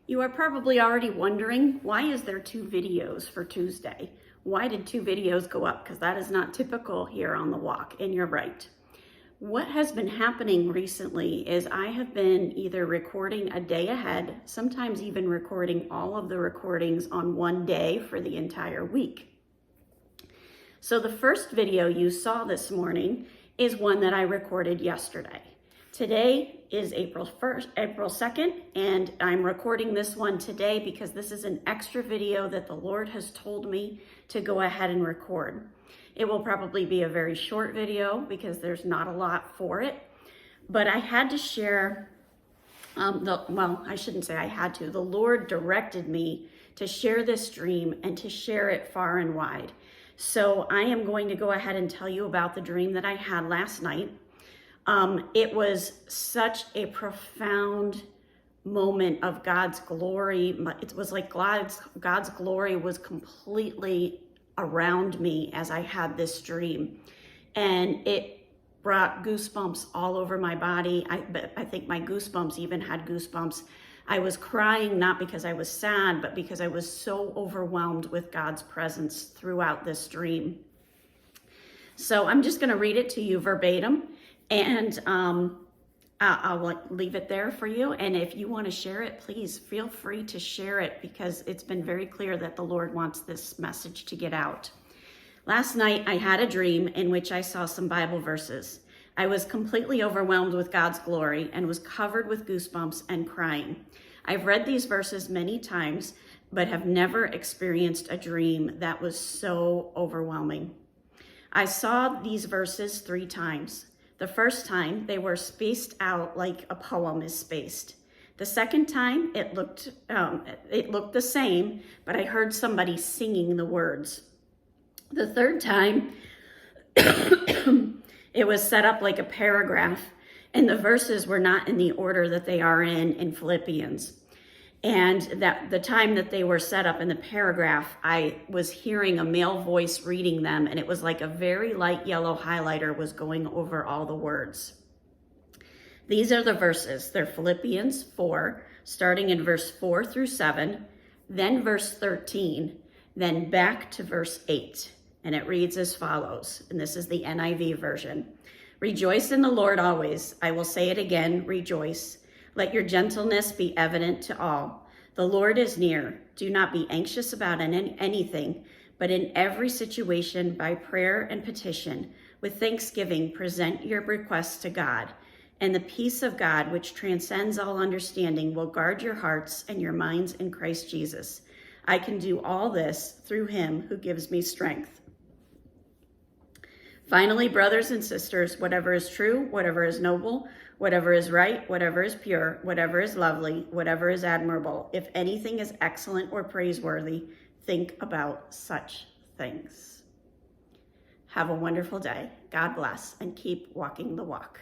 You are probably already wondering, why is there two videos for Tuesday? Why did two videos go up? Because that is not typical here on The Walk, and you're right. What has been happening recently is I have been either recording a day ahead, sometimes even recording all of the recordings on one day for the entire week. So the first video you saw this morning is one that I recorded yesterday. Today is April 2nd, and I'm recording this one today because this is an extra video that the Lord has told me to go ahead and record. It will probably be a very short video because there's not a lot for it, but I had to share, I shouldn't say I had to, the Lord directed me to share this dream and to share it far and wide. So I am going to go ahead and tell you about the dream that I had last night. It was such a profound moment of God's glory. It was like God's glory was completely around me as I had this dream. And it brought goosebumps all over my body. I think my goosebumps even had goosebumps. I was crying not because I was sad, but because I was so overwhelmed with God's presence throughout this dream. So I'm just going to read it to you verbatim. And I'll leave it there for you. And if you want to share it, please feel free to share it because it's been very clear that the Lord wants this message to get out. Last night, I had a dream in which I saw some Bible verses. I was completely overwhelmed with God's glory and was covered with goosebumps and crying. I've read these verses many times, but have never experienced a dream that was so overwhelming. I saw these verses 3 times. The first time, they were spaced out like a poem is spaced. The second time, it looked the same, but I heard somebody singing the words. The third time, it was set up like a paragraph, and the verses were not in the order that they are in Philippians. And that the time that they were set up in the paragraph, I was hearing a male voice reading them, and it was like a very light yellow highlighter was going over all the words. These are the verses. They're Philippians 4, starting in verse 4 through 7, then verse 13, then back to verse 8. And it reads as follows, and this is the NIV version. Rejoice in the Lord always. I will say it again, rejoice. Let your gentleness be evident to all. The Lord is near. Do not be anxious about anything, but in every situation, by prayer and petition, with thanksgiving, present your requests to God. And the peace of God, which transcends all understanding, will guard your hearts and your minds in Christ Jesus. I can do all this through him who gives me strength. Finally, brothers and sisters, whatever is true, whatever is noble, whatever is right, whatever is pure, whatever is lovely, whatever is admirable, if anything is excellent or praiseworthy, think about such things. Have a wonderful day. God bless, and keep walking the walk.